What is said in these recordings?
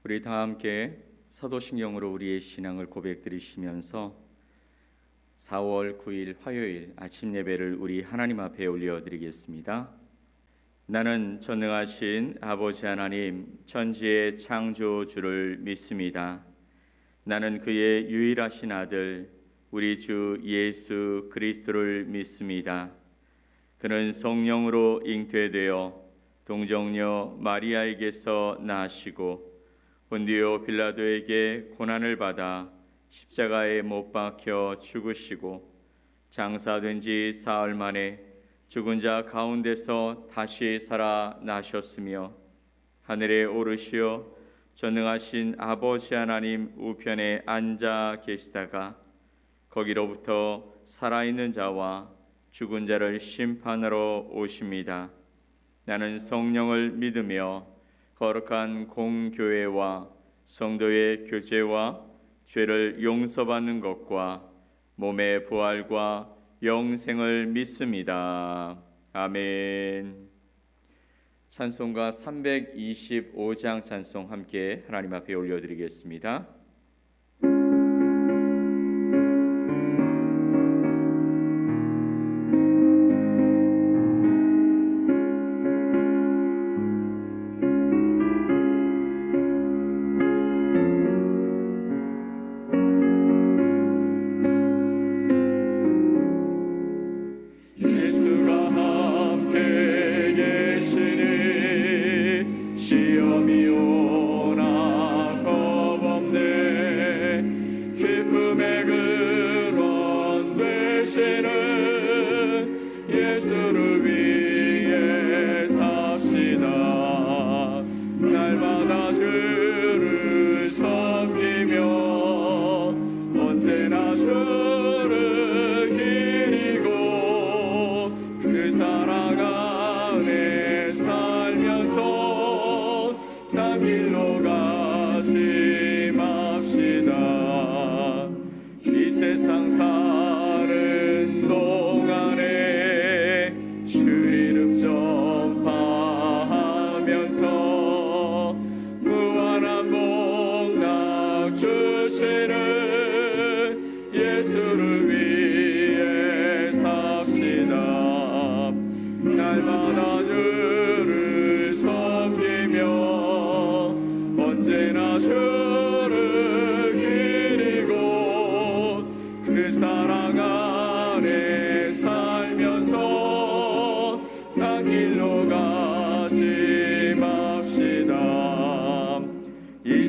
우리 다 함께 사도신경으로 우리의 신앙을 고백드리시면서 4월 9일 화요일 아침 예배를 우리 하나님 앞에 올려드리겠습니다. 나는 전능하신 아버지 하나님 천지의 창조주를 믿습니다. 나는 그의 유일하신 아들 우리 주 예수 그리스도를 믿습니다. 그는 성령으로 잉태되어 동정녀 마리아에게서 나시고 본디오 빌라도에게 고난을 받아 십자가에 못 박혀 죽으시고 장사된 지 사흘 만에 죽은 자 가운데서 다시 살아나셨으며 하늘에 오르시어 전능하신 아버지 하나님 우편에 앉아 계시다가 거기로부터 살아있는 자와 죽은 자를 심판하러 오십니다. 나는 성령을 믿으며 거룩한 공교회와 성도의 교제와 죄를 용서받는 것과 몸의 부활과 영생을 믿습니다. 아멘. 찬송가 325장 찬송 함께 하나님 앞에 올려드리겠습니다.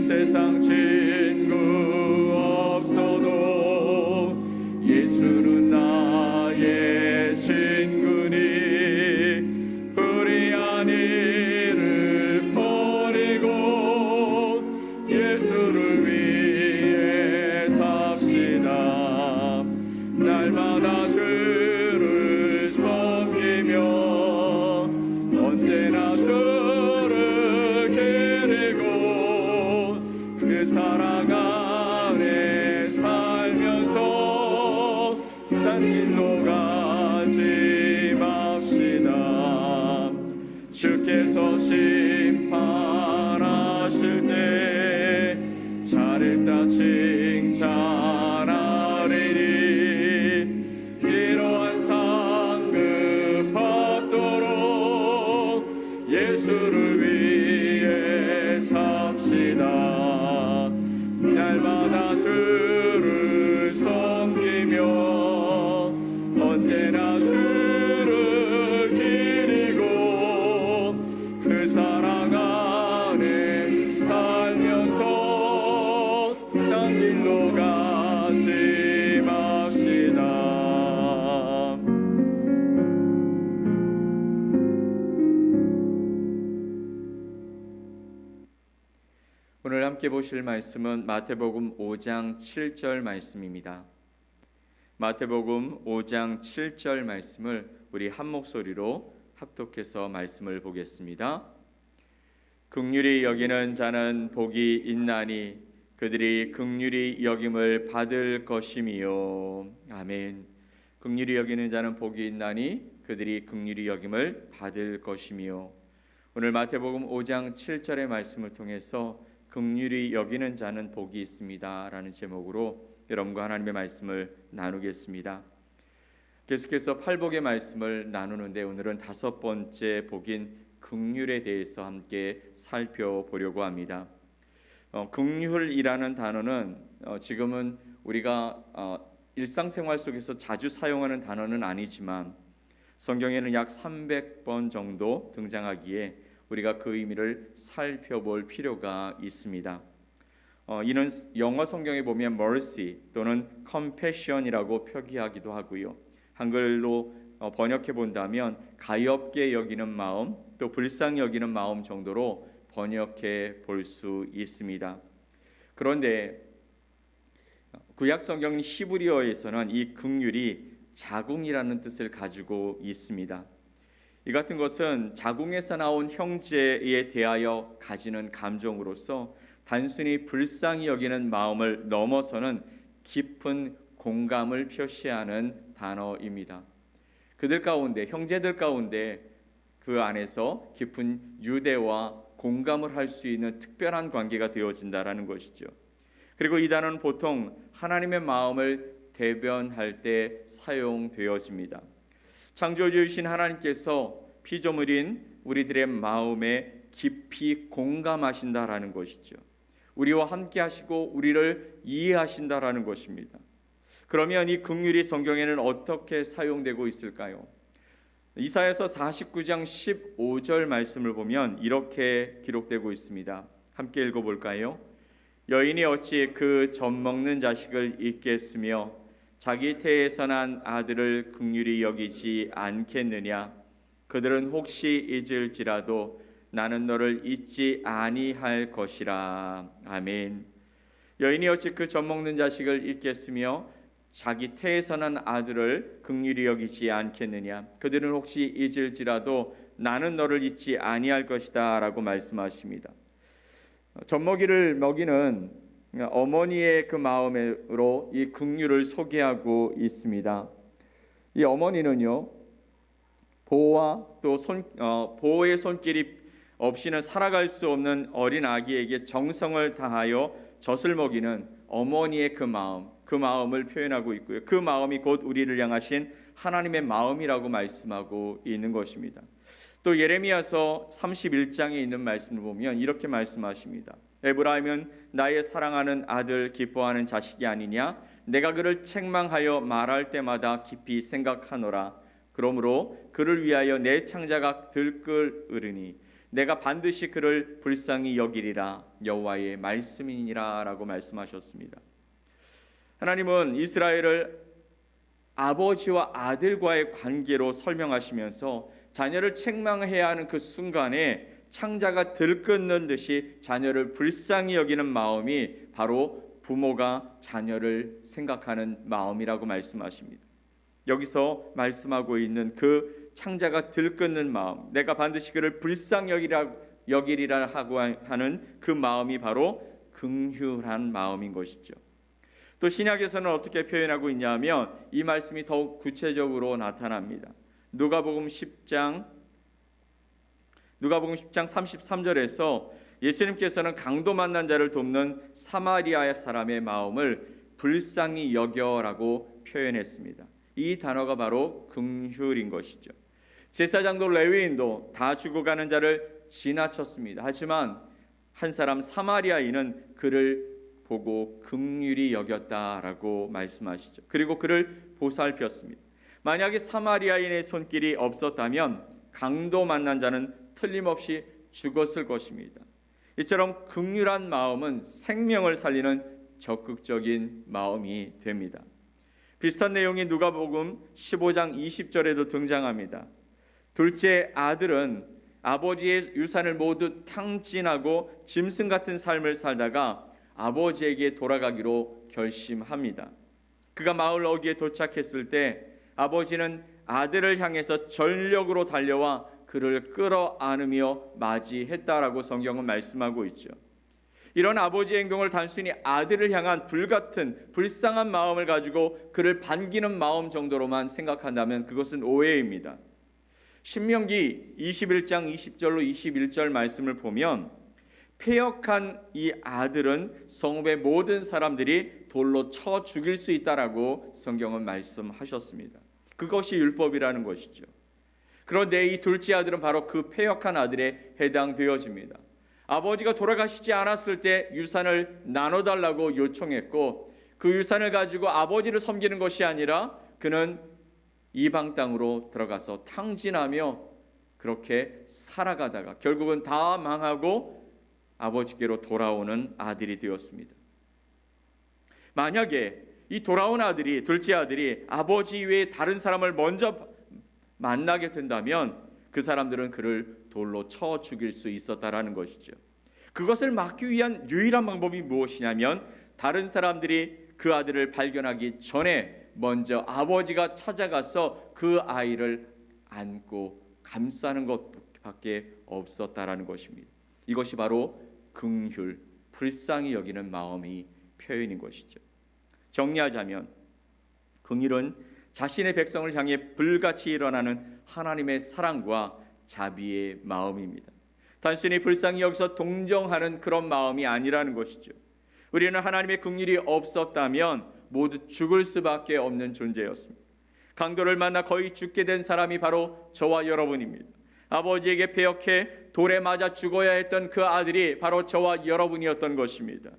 세상 친구 없어도 예수는 나의 친구니 불의한 일을 버리고 예수를 위해 삽시다. 날마다 주를 섬기며 언제나 주를 기리고 그 사랑 안에 살면서 딴 길로 가지 맙시다. 주께서 심판하실 때 잘했다 칭찬하리니 이러한 상급 받도록 예수를 위해 삽시다. 날마다 주를 섬기며 언제나 주를 기리고 그 사랑 안에 살면서 딴 길로 가지 맙시다. 오늘 함께 보실 말씀은 마태복음 5장 7절 말씀입니다. 마태복음 5장 7절 말씀을 우리 한 목소리로 합독해서 말씀을 보겠습니다. 긍휼히 여기는 자는 복이 있나니 그들이 긍휼히 여김을 받을 것이미요. 아멘. 긍휼히 여기는 자는 복이 있나니 그들이 긍휼히 여김을 받을 것이미요. 오늘 마태복음 5장 7절의 말씀을 통해서 긍휼히 여기는 자는 복이 있습니다 라는 제목으로 여러분과 하나님의 말씀을 나누겠습니다. 계속해서 팔복의 말씀을 나누는데 오늘은 다섯 번째 복인 긍휼에 대해서 함께 살펴보려고 합니다. 긍휼이라는 단어는 지금은 우리가 일상생활 속에서 자주 사용하는 단어는 아니지만 성경에는 약 300번 정도 등장하기에 우리가 그 의미를 살펴볼 필요가 있습니다. 이는 영어 성경에 보면 mercy 또는 compassion이라고 표기하기도 하고요. 한글로 번역해 본다면 가엾게 여기는 마음, 또 불쌍히 여기는 마음 정도로 번역해 볼 수 있습니다. 그런데 구약 성경 히브리어에서는 이 긍휼이 자궁이라는 뜻을 가지고 있습니다. 이 같은 것은 자궁에서 나온 형제에 대하여 가지는 감정으로서 단순히 불쌍히 여기는 마음을 넘어서는 깊은 공감을 표시하는 단어입니다. 그들 가운데, 형제들 가운데 그 안에서 깊은 유대와 공감을 할 수 있는 특별한 관계가 되어진다라는 것이죠. 그리고 이 단어는 보통 하나님의 마음을 대변할 때 사용되어집니다. 창조주이신 하나님께서 피조물인 우리들의 마음에 깊이 공감하신다라는 것이죠. 우리와 함께 하시고 우리를 이해하신다라는 것입니다. 그러면 이 긍휼이 성경에는 어떻게 사용되고 있을까요? 이사야서 49장 15절 말씀을 보면 이렇게 기록되고 있습니다. 함께 읽어볼까요? 여인이 어찌 그 젖먹는 자식을 잊겠으며 자기 태에서 난 아들을 긍휼히 여기지 않겠느냐? 그들은 혹시 잊을지라도 나는 너를 잊지 아니할 것이라. 아멘. 여인이 어찌 그 젖먹는 자식을 잊겠으며 자기 태에서 난 아들을 긍휼히 여기지 않겠느냐? 그들은 혹시 잊을지라도 나는 너를 잊지 아니할 것이다 라고 말씀하십니다. 젖먹이를 먹이는 어머니의 그 마음으로 이 긍휼을 소개하고 있습니다. 이 어머니는요, 보호와 또 보호의 손길이 없이는 살아갈 수 없는 어린 아기에게 정성을 다하여 젖을 먹이는 어머니의 그 마음을 표현하고 있고요. 그 마음이 곧 우리를 향하신 하나님의 마음이라고 말씀하고 있는 것입니다. 또 예레미야서 31장에 있는 말씀을 보면 이렇게 말씀하십니다. 에브라임은 나의 사랑하는 아들 기뻐하는 자식이 아니냐? 내가 그를 책망하여 말할 때마다 깊이 생각하노라. 그러므로 그를 위하여 내 창자가 들끓으리니 내가 반드시 그를 불쌍히 여기리라. 여호와의 말씀이니라 라고 말씀하셨습니다. 하나님은 이스라엘을 아버지와 아들과의 관계로 설명하시면서 자녀를 책망해야 하는 그 순간에 창자가 들끓는 듯이 자녀를 불쌍히 여기는 마음이 바로 부모가 자녀를 생각하는 마음이라고 말씀하십니다. 여기서 말씀하고 있는 그 창자가 들끓는 마음, 내가 반드시 그를 불쌍히 여기리라 하고 하는 그 마음이 바로 긍휼한 마음인 것이죠. 또 신약에서는 어떻게 표현하고 있냐면 이 말씀이 더욱 구체적으로 나타납니다. 누가복음 10장 33절에서 예수님께서는 강도 만난 자를 돕는 사마리아 사람의 마음을 불쌍히 여겨라고 표현했습니다. 이 단어가 바로 긍휼인 것이죠. 제사장도 레위인도 다 죽어가는 자를 지나쳤습니다. 하지만 한 사람 사마리아인은 그를 보고 긍휼히 여겼다라고 말씀하시죠. 그리고 그를 보살폈습니다. 만약에 사마리아인의 손길이 없었다면 강도 만난 자는 틀림없이 죽었을 것입니다. 이처럼 긍휼한 마음은 생명을 살리는 적극적인 마음이 됩니다. 비슷한 내용이 누가복음 15장 20절에도 등장합니다. 둘째 아들은 아버지의 유산을 모두 탕진하고 짐승 같은 삶을 살다가 아버지에게 돌아가기로 결심합니다. 그가 마을 어귀에 도착했을 때 아버지는 아들을 향해서 전력으로 달려와 그를 끌어안으며 맞이했다라고 성경은 말씀하고 있죠. 이런 아버지의 행동을 단순히 아들을 향한 불같은 불쌍한 마음을 가지고 그를 반기는 마음 정도로만 생각한다면 그것은 오해입니다. 신명기 21장 20절로 21절 말씀을 보면 패역한 이 아들은 성읍의 모든 사람들이 돌로 쳐 죽일 수 있다라고 성경은 말씀하셨습니다. 그것이 율법이라는 것이죠. 그런데 이 둘째 아들은 바로 그 패역한 아들에 해당되어집니다. 아버지가 돌아가시지 않았을 때 유산을 나눠달라고 요청했고, 그 유산을 가지고 아버지를 섬기는 것이 아니라 그는 이방 땅으로 들어가서 탕진하며 그렇게 살아가다가 결국은 다 망하고 아버지께로 돌아오는 아들이 되었습니다. 만약에 이 돌아온 아들이, 둘째 아들이 아버지 외에 다른 사람을 먼저 만나게 된다면 그 사람들은 그를 돌로 쳐 죽일 수 있었다라는 것이죠. 그것을 막기 위한 유일한 방법이 무엇이냐면, 다른 사람들이 그 아들을 발견하기 전에 먼저 아버지가 찾아가서 그 아이를 안고 감싸는 것밖에 없었다라는 것입니다. 이것이 바로 긍휼, 불쌍히 여기는 마음이 표현인 것이죠. 정리하자면 긍휼은 자신의 백성을 향해 불같이 일어나는 하나님의 사랑과 자비의 마음입니다. 단순히 불쌍히 여기서 동정하는 그런 마음이 아니라는 것이죠. 우리는 하나님의 긍휼이 없었다면 모두 죽을 수밖에 없는 존재였습니다. 강도를 만나 거의 죽게 된 사람이 바로 저와 여러분입니다. 아버지에게 패역해 돌에 맞아 죽어야 했던 그 아들이 바로 저와 여러분이었던 것입니다.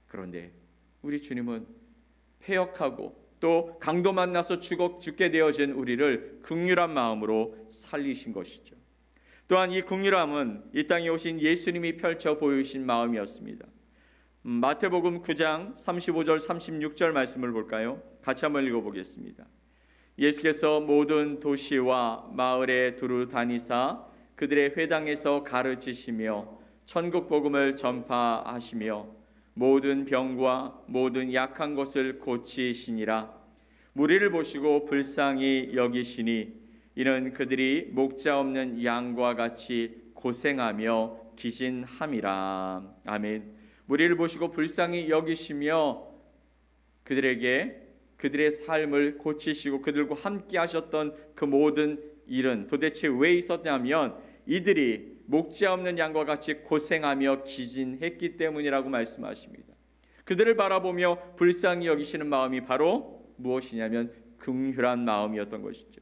그런데 우리 주님은 패역하고 또 강도 만나서 죽게 되어진 우리를 긍휼한 마음으로 살리신 것이죠. 또한 이 긍휼함은 이 땅에 오신 예수님이 펼쳐 보이신 마음이었습니다. 마태복음 9장 35절 36절 말씀을 볼까요? 같이 한번 읽어보겠습니다. 예수께서 모든 도시와 마을에 두루 다니사 그들의 회당에서 가르치시며 천국 복음을 전파하시며 모든 병과 모든 약한 것을 고치시니라. 무리를 보시고 불쌍히 여기시니 이는 그들이 목자 없는 양과 같이 고생하며 기진함이라. 아멘. 무리를 보시고 불쌍히 여기시며 그들의 삶을 고치시고 그들과 함께 하셨던 그 모든 일은 도대체 왜 있었냐면 이들이 목자 없는 양과 같이 고생하며 기진했기 때문이라고 말씀하십니다. 그들을 바라보며 불쌍히 여기시는 마음이 바로 무엇이냐면 긍휼한 마음이었던 것이죠.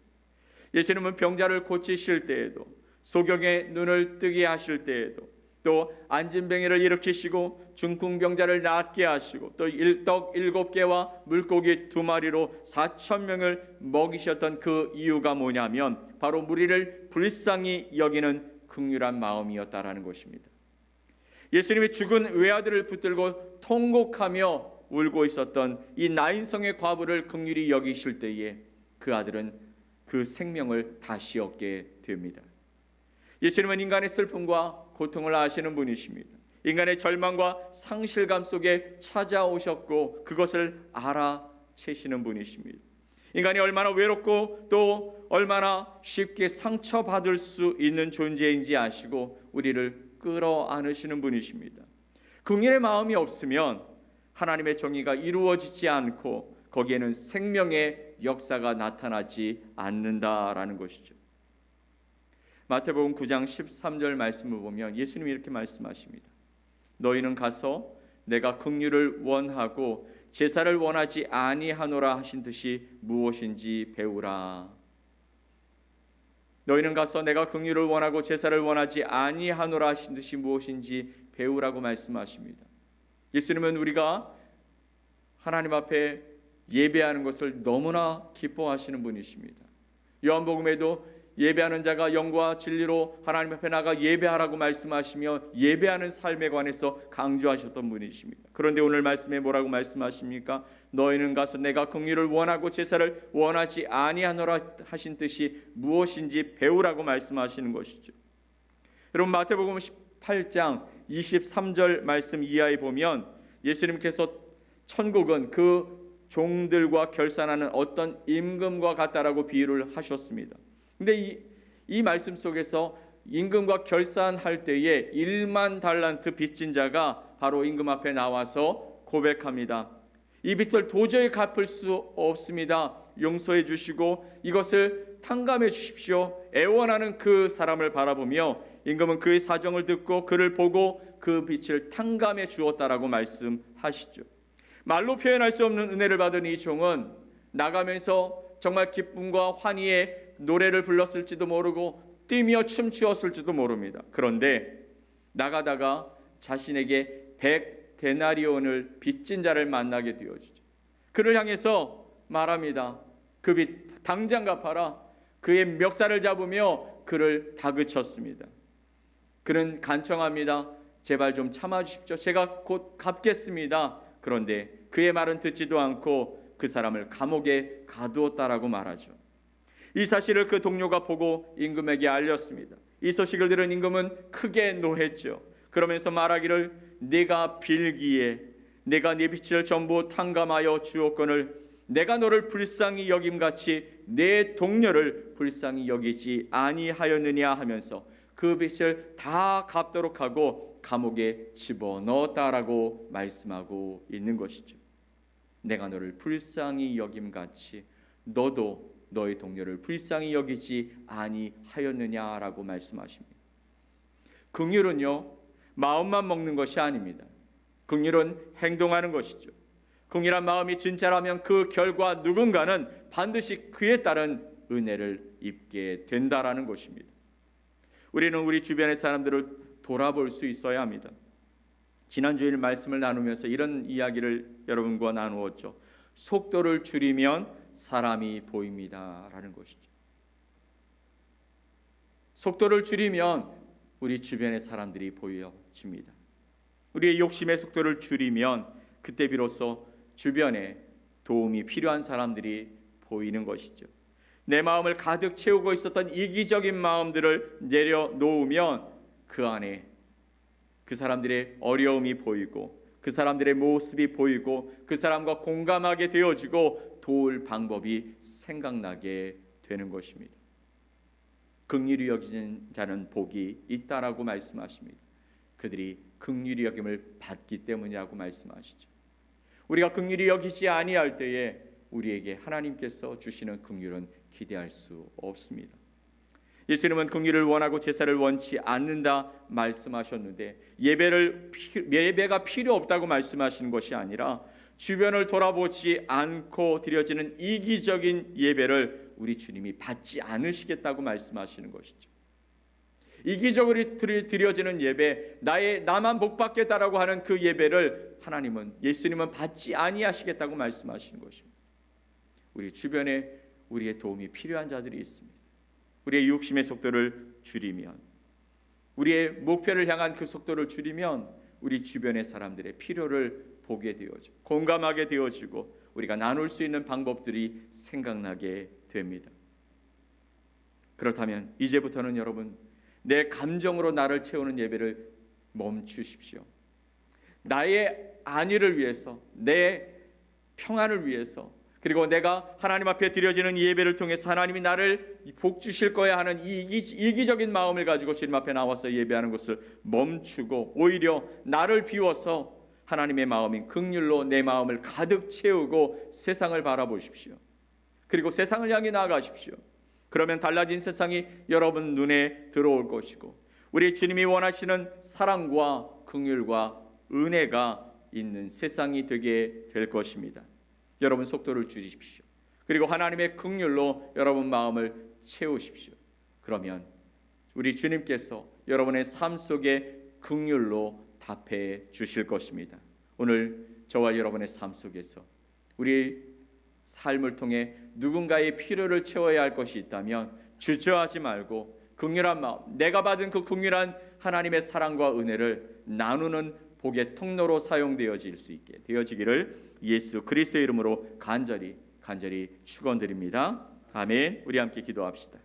예수님은 병자를 고치실 때에도, 소경의 눈을 뜨게 하실 때에도, 또 안진뱅이를 일으키시고 중풍병자를 낫게 하시고 또 떡 7개와 물고기 2마리로 4,000명을 먹이셨던 그 이유가 뭐냐면 바로 무리를 불쌍히 여기는 긍휼한 마음이었다라는 것입니다. 예수님이 죽은 외아들을 붙들고 통곡하며 울고 있었던 이 나인성의 과부를 긍휼히 여기실 때에 그 아들은 그 생명을 다시 얻게 됩니다. 예수님은 인간의 슬픔과 고통을 아시는 분이십니다. 인간의 절망과 상실감 속에 찾아오셨고 그것을 알아채시는 분이십니다. 인간이 얼마나 외롭고 또 얼마나 쉽게 상처받을 수 있는 존재인지 아시고 우리를 끌어안으시는 분이십니다. 긍휼의 마음이 없으면 하나님의 정의가 이루어지지 않고 거기에는 생명의 역사가 나타나지 않는다라는 것이죠. 마태복음 9장 13절 말씀을 보면 예수님이 이렇게 말씀하십니다. 너희는 가서 내가 긍휼을 원하고 제사를 원하지 아니하노라 하신 뜻이 무엇인지 배우라. 너희는 가서 내가 긍휼을 원하고 제사를 원하지 아니하노라 하신 뜻이 무엇인지 배우라고 말씀하십니다. 예수님은 우리가 하나님 앞에 예배하는 것을 너무나 기뻐하시는 분이십니다. 요한복음에도 예배하는 자가 영과 진리로 하나님 앞에 나가 예배하라고 말씀하시며 예배하는 삶에 관해서 강조하셨던 분이십니다. 그런데 오늘 말씀에 뭐라고 말씀하십니까? 너희는 가서 내가 긍휼을 원하고 제사를 원하지 아니하노라 하신 뜻이 무엇인지 배우라고 말씀하시는 것이죠. 여러분 마태복음 18장 23절 말씀 이하에 보면 예수님께서 천국은 그 종들과 결산하는 어떤 임금과 같다라고 비유를 하셨습니다. 근데 이 말씀 속에서 임금과 결산할 때에 1만 달란트 빚진 자가 바로 임금 앞에 나와서 고백합니다. 이 빚을 도저히 갚을 수 없습니다. 용서해 주시고 이것을 탕감해 주십시오. 애원하는 그 사람을 바라보며 임금은 그의 사정을 듣고 그를 보고 그 빛을 탕감해 주었다라고 말씀하시죠. 말로 표현할 수 없는 은혜를 받은 이 종은 나가면서 정말 기쁨과 환희의 노래를 불렀을지도 모르고 뛰며 춤추었을지도 모릅니다. 그런데 나가다가 자신에게 100데나리온을 빚진 자를 만나게 되어지죠. 그를 향해서 말합니다. 그 빚 당장 갚아라. 그의 멱살을 잡으며 그를 다그쳤습니다. 그는 간청합니다. 제발 좀 참아주십시오. 제가 곧 갚겠습니다. 그런데 그의 말은 듣지도 않고 그 사람을 감옥에 가두었다라고 말하죠. 이 사실을 그 동료가 보고 임금에게 알렸습니다. 이 소식을 들은 임금은 크게 노했죠. 그러면서 말하기를 네가 빌기에 내가 네 빚을 전부 탕감하여 주었거늘 내가 너를 불쌍히 여김같이 내 동료를 불쌍히 여기지 아니하였느냐 하면서 그 빚을 다 갚도록 하고 감옥에 집어넣었다라고 말씀하고 있는 것이죠. 내가 너를 불쌍히 여김같이 너도 너의 동료를 불쌍히 여기지 아니하였느냐라고 말씀하십니다. 긍휼은요, 마음만 먹는 것이 아닙니다. 긍휼은 행동하는 것이죠. 긍휼한 마음이 진짜라면 그 결과 누군가는 반드시 그에 따른 은혜를 입게 된다라는 것입니다. 우리는 우리 주변의 사람들을 돌아볼 수 있어야 합니다. 지난주일 말씀을 나누면서 이런 이야기를 여러분과 나누었죠. 속도를 줄이면 사람이 보입니다 라는 것이죠. 속도를 줄이면 우리 주변의 사람들이 보여집니다. 우리의 욕심의 속도를 줄이면 그때 비로소 주변에 도움이 필요한 사람들이 보이는 것이죠. 내 마음을 가득 채우고 있었던 이기적인 마음들을 내려놓으면 그 안에 그 사람들의 어려움이 보이고 그 사람들의 모습이 보이고 그 사람과 공감하게 되어지고 도울 방법이 생각나게 되는 것입니다. 긍휼히 여기는 자는 복이 있다라고 말씀하십니다. 그들이 긍휼히 여김을 받기 때문이라고 말씀하시죠. 우리가 긍휼히 여기지 아니할 때에 우리에게 하나님께서 주시는 긍휼은 기대할 수 없습니다. 예수님은 긍휼을 원하고 제사를 원치 않는다 말씀하셨는데 예배가 필요 없다고 말씀하시는 것이 아니라 주변을 돌아보지 않고 드려지는 이기적인 예배를 우리 주님이 받지 않으시겠다고 말씀하시는 것이죠. 이기적으로 드려지는 예배, 나만 복받겠다라고 하는 그 예배를 예수님은 받지 아니하시겠다고 말씀하시는 것입니다. 우리 주변에 우리의 도움이 필요한 자들이 있습니다. 우리의 욕심의 속도를 줄이면, 우리의 목표를 향한 그 속도를 줄이면 우리 주변의 사람들의 필요를 보게 되어지고 공감하게 되어지고 우리가 나눌 수 있는 방법들이 생각나게 됩니다. 그렇다면 이제부터는 여러분, 내 감정으로 나를 채우는 예배를 멈추십시오. 나의 안위를 위해서, 내 평안을 위해서, 그리고 내가 하나님 앞에 드려지는 이 예배를 통해서 하나님이 나를 복 주실 거야 하는 이기적인 마음을 가지고 주님 앞에 나와서 예배하는 것을 멈추고 오히려 나를 비워서 하나님의 마음인 긍휼로 내 마음을 가득 채우고 세상을 바라보십시오. 그리고 세상을 향해 나아가십시오. 그러면 달라진 세상이 여러분 눈에 들어올 것이고 우리 주님이 원하시는 사랑과 긍휼과 은혜가 있는 세상이 되게 될 것입니다. 여러분 속도를 줄이십시오. 그리고 하나님의 긍휼로 여러분 마음을 채우십시오. 그러면 우리 주님께서 여러분의 삶 속에 긍휼로 답해 주실 것입니다. 오늘 저와 여러분의 삶 속에서 우리 삶을 통해 누군가의 필요를 채워야 할 것이 있다면 주저하지 말고 긍휼한 마음, 내가 받은 그 긍휼한 하나님의 사랑과 은혜를 나누는 복의 통로로 사용되어질 수 있게 되어지기를 예수 그리스도의 이름으로 간절히 축원드립니다. 아멘. 우리 함께 기도합시다.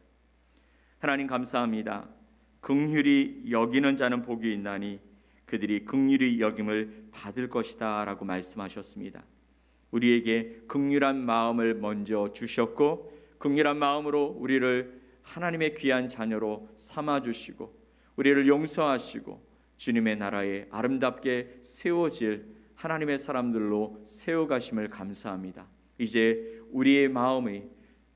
하나님 감사합니다. 긍휼히 여기는 자는 복이 있나니 그들이 긍휼히 여김을 받을 것이다 라고 말씀하셨습니다. 우리에게 긍휼한 마음을 먼저 주셨고 긍휼한 마음으로 우리를 하나님의 귀한 자녀로 삼아주시고 우리를 용서하시고 주님의 나라에 아름답게 세워질 하나님의 사람들로 세워가심을 감사합니다. 이제 우리의 마음이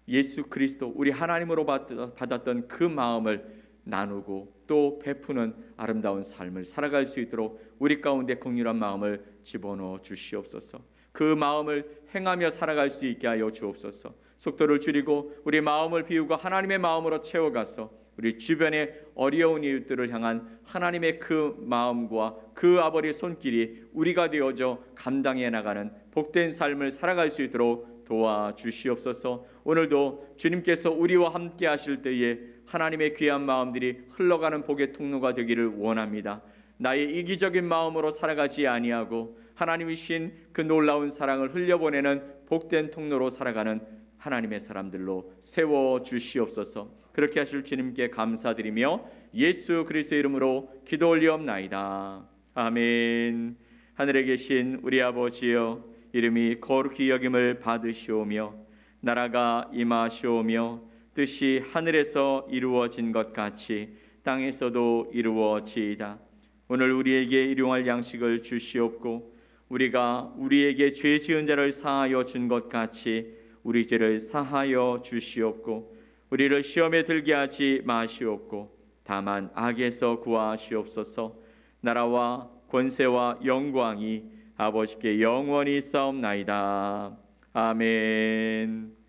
예수 그리스도 우리 하나님으로 받았던 그 마음을 나누고 또 베푸는 아름다운 삶을 살아갈 수 있도록 우리 가운데 긍휼한 마음을 집어넣어 주시옵소서. 그 마음을 행하며 살아갈 수 있게 하여 주옵소서. 속도를 줄이고 우리 마음을 비우고 하나님의 마음으로 채워가서 우리 주변의 어려운 이웃들을 향한 하나님의 그 마음과 그 아버지의 손길이 우리가 되어져 감당해 나가는 복된 삶을 살아갈 수 있도록 도와주시옵소서. 오늘도 주님께서 우리와 함께 하실 때에 하나님의 귀한 마음들이 흘러가는 복의 통로가 되기를 원합니다. 나의 이기적인 마음으로 살아가지 아니하고 하나님이신 그 놀라운 사랑을 흘려보내는 복된 통로로 살아가는 하나님의 사람들로 세워주시옵소서. 그렇게 하실 주님께 감사드리며 예수 그리스도의 이름으로 기도 올리옵나이다. 아멘. 하늘에 계신 우리 아버지여, 이름이 거룩히 여김을 받으시오며 나라가 임하시오며 뜻이 하늘에서 이루어진 것 같이 땅에서도 이루어지이다. 오늘 우리에게 일용할 양식을 주시옵고 우리가 우리에게 죄 지은 자를 사하여 준 것 같이 우리 죄를 사하여 주시옵고 우리를 시험에 들게 하지 마시옵고 다만 악에서 구하시옵소서. 나라와 권세와 영광이 아버지께 영원히 싸움나이다. 아멘.